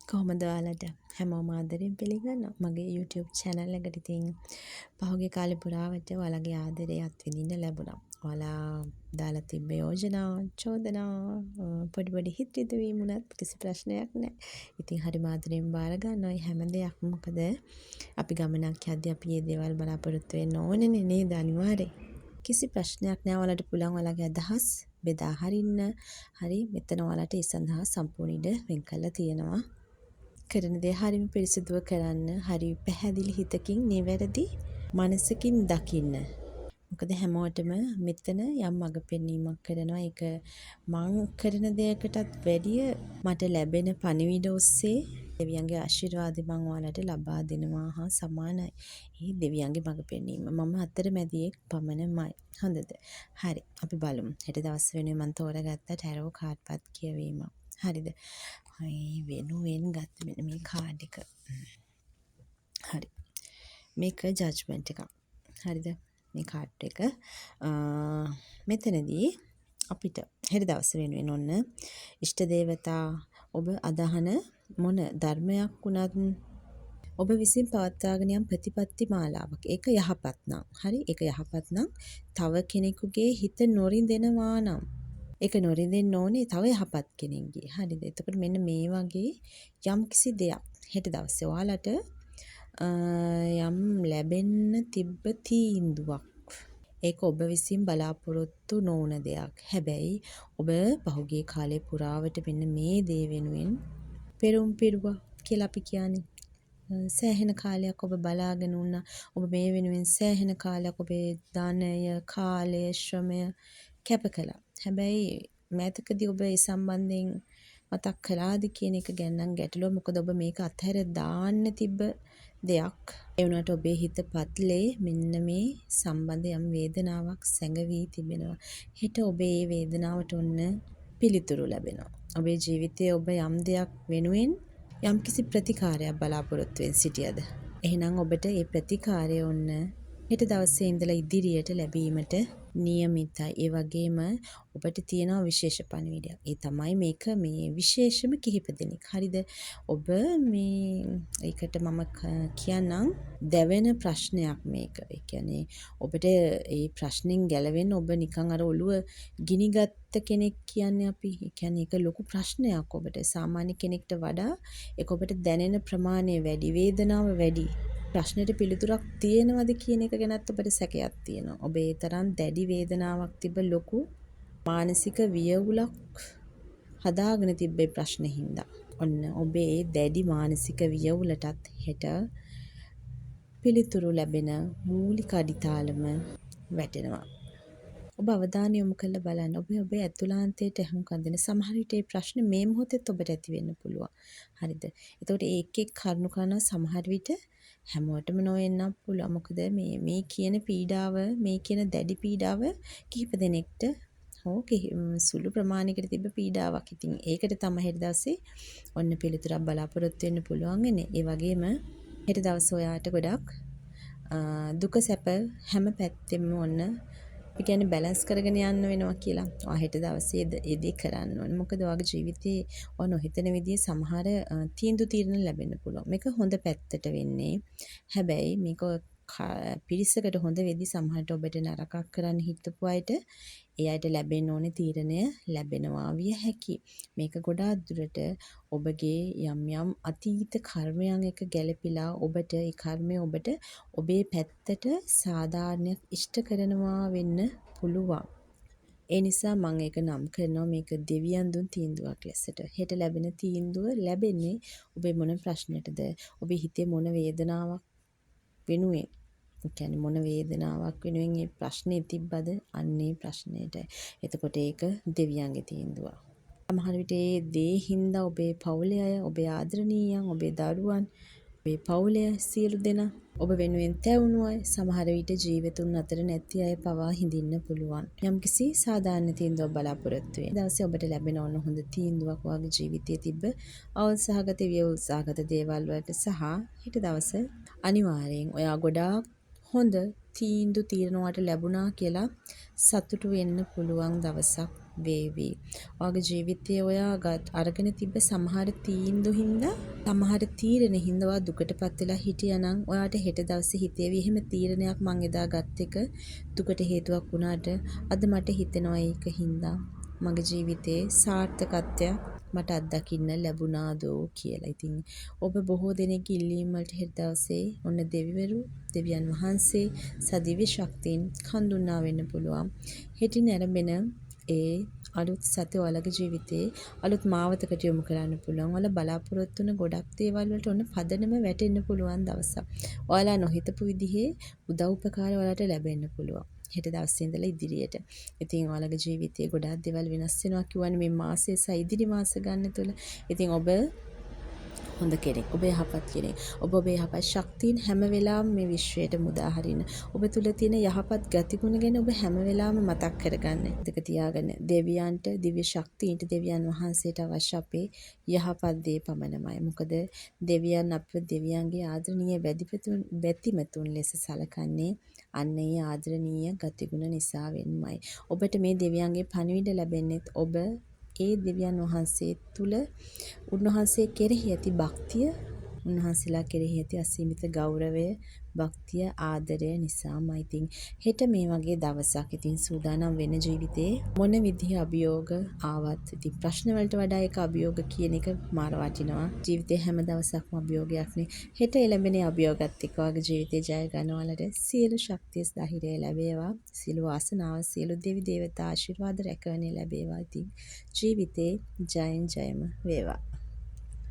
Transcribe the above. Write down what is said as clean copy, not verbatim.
කොහොමද ඔයාලට හැමෝම ආදරෙන් පිළිගන්නවා මගේ YouTube channel එකට. ඉතින් පහුගිය කාලේ පුරාවට ඔයාලගේ ආදරය අත්විඳින්න ලැබුණා. ඔයාලා දාලා තිබ්බ යෝජනා, චෝදනා, පොඩි පොඩි හිත් රිදවීම් වුණත් කිසි ප්‍රශ්නයක් නැහැ. ඉතින් හරිම ආදරෙන් බාර ගන්නවා මේ හැම දෙයක්ම. මොකද අපි ගමනක් යද්දී අපි මේ දේවල් බලාපොරොත්තු වෙන්න ඕනේ නේද අනිවාර්යෙන්. කිසි ප්‍රශ්නයක් නැහැ. ඔයාලට පුළුවන් ඔයාලගේ අදහස් බෙදා හරින්න. හරි මෙතන ඔයාලට ඒ සඳහා සම්පූර්ණ ඉඩ වෙන් කරලා තියෙනවා. කරන දේ හරිම පිරිසිදුව කරන්න, හරි පැහැදිලි හිතකින් නිවැරදි මනසකින් දකින්න. මොකද හැමෝටම මෙතන යම් මඟ පෙන්වීමක් කරනවා. ඒක මං කරන දෙයකටත් වැඩිය මට ලැබෙන පණිවිඩ ඔස්සේ දෙවියන්ගේ ආශිර්වාද මං ඔයාලට ලබා දෙනවා හා සමානයි. ඒ දෙවියන්ගේ මඟ පෙන්වීම. මම අතරමැදියෙක් පමණමයි. හොඳද? හරි. අපි බලමු. හෙට දවස් වෙනුවෙන් මං තෝරගත්ත ටැරෝ කාඩ්පත් කියවීම. හරිද? වෙනුවෙන් ගත්ත මෙන්න මේ කාඩ් එක. හරි. මේක ජජ්මන්ට් එකක්. හරිද? මේ කාඩ් එක. මෙතනදී අපිට හෙට දවස වෙනුවෙන් ඔන්න ඉෂ්ට දේවතා ඔබ අදහන මොන ධර්මයක් වුණත් ඔබ විසින් පවත්වාගෙන යම් ප්‍රතිපත්ති මාලාවක්. ඒක යහපත් නම්. හරි? ඒක යහපත් නම් තව කෙනෙකුගේ හිත නොරිදෙනවා නම් ඒක නොරිදෙන්න ඕනේ තව යහපත් කෙනෙක්ගේ. හරිද? එතකොට මෙන්න මේ වගේ යම්කිසි දෙයක් හෙට දවසේ ඔයාලට යම් ලැබෙන්න තිබ්බ තීන්දුවක්. ඒක ඔබ විසින් බලාපොරොත්තු නොවුන දෙයක්. හැබැයි ඔබ පහුගිය කාලේ පුරාවට මෙන්න මේ දේ වෙනුවෙන් පෙරම් පිරුවා කියලා අපි කියන්නේ. සෑහෙන කාලයක් ඔබ බලාගෙන වුණා. ඔබ මේ වෙනුවෙන් සෑහෙන කාලයක් ඔබේ ධනය, කාලය, ශ්‍රමය කැප කළා. හැබැයි මෑතකදී ඔබ ඒ සම්බන්ධයෙන් මතක් කළාද කියන එක ගැන නම් ගැටලුව. මොකද ඔබ මේක අත්හැර දාන්න තිබ්බ දෙයක්. ඒ වුණාට ඔබේ හිත පත්ලේ මෙන්න මේ සම්බන්ධ යම් වේදනාවක් සැඟවී තිබෙනවා. හෙට ඔබේ මේ වේදනාවට ඔන්න පිළිතුරු ලැබෙනවා. ඔබේ ජීවිතයේ ඔබ යම් දෙයක් වෙනුවෙන් යම්කිසි ප්‍රතිකාරයක් බලාපොරොත්තු වෙමින් සිටියද? එහෙනම් ඔබට ඒ ප්‍රතිකාරය ඔන්න හෙට දවසේ ඉඳලා ඉදිරියට ලැබීමට නියමිතයි. ඒ වගේම ඔබට තියෙනවා විශේෂ පණිවිඩයක්. ඒ තමයි මේක මේ විශේෂම කිහිප දෙනෙක්. හරිද? ඔබ මේ ඒකට මම කියන්නම් දැවෙන ප්‍රශ්නයක් මේක. ඒ කියන්නේ ඔබට ඒ ප්‍රශ්نين ගැලවෙන්න ඔබ නිකන් අර ඔළුව ගිනිගත්ත කෙනෙක් කියන්නේ අපි. ඒ කියන්නේ ඒක ලොකු ප්‍රශ්නයක් ඔබට. සාමාන්‍ය කෙනෙක්ට වඩා ඒක ඔබට දැනෙන ප්‍රමාණය වැඩි, වේදනාව වැඩි. ප්‍රශ්නෙට පිළිතුරක් තියෙනවද කියන එක ගැනත් ඔබට සැකයක් තියෙනවා. ඔබ ඒ තරම් දැඩි වේදනාවක් තිබ්බ ලොකු මානසික වියවුලක් හදාගෙන තිබ්බේ ප්‍රශ්නේ හින්දා. ඔන්න ඔබේ දැඩි මානසික වියවුලටත් හෙට පිළිතුරු ලැබෙන මූලික අඩිතාලම වැටෙනවා. ඔබ අවධානය යොමු කරලා බලන්න. ඔබේ ඇතුළාන්තයට ඇහුම්කන් දෙන සමහර විට මේ ප්‍රශ්නේ මේ මොහොතේත් ඔබට ඇති වෙන්න පුළුවන්. හරිද? එතකොට එක් කරුණු කරන සමහර විට හැමෝටම නොවෙන්නත් පුළුවන්. මොකද මේ කියන පීඩාව, මේ කියන දැඩි පීඩාව කිහිප දෙනෙක්ට හෝ සුළු ප්‍රමාණයකට තිබ්බ පීඩාවක්. ඉතින් ඒකට තමයි හෙට දවසේ ඔන්න පිළිතුරක් බලාපොරොත්තු වෙන්න පුළුවන් වෙන්නේ. ඒ වගේම හෙට දවසේ ඔයාට ගොඩක් දුක සැප හැම පැත්තෙම ඔන්න ඒ කියන්නේ බැලන්ස් කරගෙන යන්න වෙනවා කියලා. ඔයා හෙට දවසේ ඒ දේ කරන්න ඕනේ. මොකද ඔයාගේ ජීවිතේ ඔය නොහිතන විදිහේ සමහර තීන්දුව తీරන ලැබෙන්න පුළුවන්. මේක හොඳ පැත්තට වෙන්නේ. හැබැයි මේක පිරිසකට හොඳ වෙදි සමහරට ඔබට නරකක් කරන්න හිතපු අයට ඒ අයට ලැබෙන්න ඕනේ තීරණය ලැබෙනවා විය හැකි. මේක ගොඩාක් දුරට ඔබගේ යම් යම් අතීත කර්මයන් එක ගැළපීලා ඔබට ඒ කර්මය ඔබට ඔබේ පැත්තට සාධාරණයක් ඉෂ්ට කරනවා වෙන්න පුළුවන්. ඒ නිසා මම ඒක නම් කරනවා මේක දෙවියන් දුන් තීන්දුවක් ලෙසට. හෙට ලැබෙන තීන්දුව ලැබෙන්නේ ඔබේ මොන ප්‍රශ්නයටද? ඔබේ හිතේ මොන වේදනාවක් වෙනුවෙන්? ඒ කියන්නේ මොන වේදනාවක් වෙනුවෙන් මේ ප්‍රශ්නේ තිබ්බද? අන්නේ ප්‍රශ්නෙට. එතකොට ඒක දෙවියන්ගේ තීන්දුවක්. සමහර විට ඒ දේ හින්දා ඔබේ පවුලේ අය, ඔබේ ආදරණීයයන්, ඔබේ දරුවන්, ඔබේ පවුලේ සියලු දෙනා ඔබ වෙනුවෙන් තැවුණු අය සමහර විට ජීවිතුන් අතර නැති අය පවා හිඳින්න පුළුවන්. යම්කිසි සාධාරණ තීන්දුවක් බලාපොරොත්තු වෙන. දවසේ ඔබට ලැබෙන ඕන හොඳ තීන්දුවක් ඔයාගේ ජීවිතයේ තිබ්බ අවුල්සහගත වියවුල්සහගත දේවල් වලට සහ ඊට දවසේ අනිවාර්යෙන් ඔයා ගොඩාක් හොඳ තීන්දුව తీරනවට ලැබුණා කියලා සතුටු වෙන්න පුළුවන් දවසක් වේවි. ඔයාගේ ජීවිතයේ ඔයා අරගෙන තිබ්බ සමහර තීන්දුව හින්දා සමහර තීරණ හින්දා ඔයා දුකටපත් වෙලා හිටියානම් ඔයාට හෙට දවසේ හිතේවි එහෙම තීරණයක් මං එදා ගත්ත එක දුකට හේතුවක් වුණාට අද මට හිතෙනවා ඒක හින්දා මගේ ජීවිතේ සාර්ථකත්වයක් මට අත්දකින්න ලැබුණාදෝ කියලා. ඉතින් ඔබ බොහෝ දෙනෙක්ගේ ඉල්ලීම් වලට හෙට දවසේ ඔන්න දෙවිවරු, දෙවියන් වහන්සේ, සදිව්‍ය ශක්තියින් හඳුන්වා වෙන්න පුළුවන්. හෙටින් නැරඹෙන ඒ අලුත් සති ඔයාලගේ ජීවිතේ අලුත් මාවතකට යොමු කරන්න පුළුවන්. ඔයාලා බලාපොරොත්තු වෙන ගොඩක් දේවල් වලට ඔන්න පදනම වැටෙන්න පුළුවන් දවසක්. ඔයාලා නොහිතපු විදිහේ උදව් උපකාර ඔයාලට ලැබෙන්න පුළුවන්. හෙට දවසේ ඉඳලා ඉදිරියට. ඉතින් ඔයාලගේ ජීවිතේ ගොඩාක් දේවල් වෙනස් වෙනවා කියවනේ මේ මාසයේ සහ ඉදිරි මාස ගන්න තුල. ඉතින් ඔබ හොඳ කෙනෙක්. ඔබ යහපත් කෙනෙක්. ඔබ ඔබේ යහපත් ශක්තියින් හැම වෙලාවෙම මේ විශ්වයට මුදා හරින්න. ඔබ තුල තියෙන යහපත් ගතිගුණ ගැන ඔබ හැම වෙලාවෙම මතක් කරගන්න. දෙක තියාගන්න. දෙවියන්ට, දිව්‍ය ශක්තියින්ට, දෙවියන් වහන්සේට අවශ්‍ය අපේ යහපත් දේ පමණමයි. මොකද දෙවියන් අපිව දෙවියන්ගේ ආදරණීය බැතිමතුන් ලෙස සලකන්නේ අන්න ඒ ආදරණීය ගතිගුණ නිසා වෙන්නමයි. ඔබට මේ දෙවියන්ගේ පණිවිඩ ලැබෙන්නේත් ඔබ ඒ දෙවියන් වහන්සේ තුල උන්වහන්සේ කෙරෙහි ඇති භක්තිය, උන්වහන්සේලා කෙරෙහි ඇති අසීමිත ගෞරවය, භක්තිය, ආදරය නිසාමයි. ඉතින් හෙට මේ වගේ දවසක් ඉතින් සූදානම් වෙන ජීවිතේ මොන විදිහේ අභියෝග ආවත් ඉතින් ප්‍රශ්න වලට වඩා ඒක අභියෝග කියන එක මාර වටිනවා. ජීවිතේ හැම දවසක්ම අභියෝගයක්නේ. හෙට එළඹෙන අභියෝගات එක්ක වගේ ජීවිතේ ජය ගන්නවලට සියලු ශක්තිය ධෛර්යය ලැබේවා. සියලු වාසනාව, සියලු දෙවි දේවතා ආශිර්වාද රැකවරණය ලැබේවා. ඉතින් ජීවිතේ ජයෙන් ජයම වේවා.